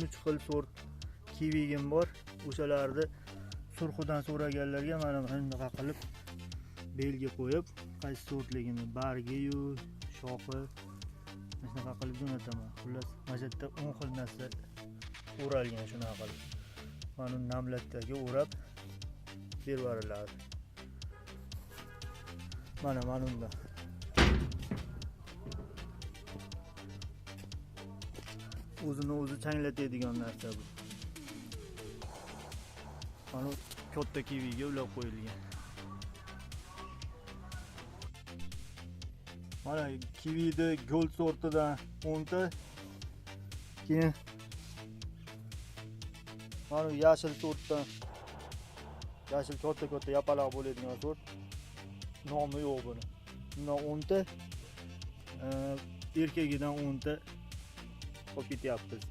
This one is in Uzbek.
3 xil sort kivigim bor. O'shalarni surxidan so'raganlarga mana bunaqa qilib belgi qo'yib, qaysi sortligini, bargi-yu, shoxi shunaqa qilib jo'nataman. Xullas, mana bu yerda 10 xil narsa o'ralgan shunaqa qilib. Mana namlatdagi o'rab berib yuboriladi. Mana bunda. O'zini o'zi changlatadigan narsa bu. Mana katta kiviga ulab qo'yilgan. Mana kivida gold sortidan 10 ta. Keyin mana yashil sortdan, yashil katta yapaloq bo'ladigan sort. Nomi yo'q buni. Bundan 10 ta, erkagidan 10 ta olib ketyapmiz.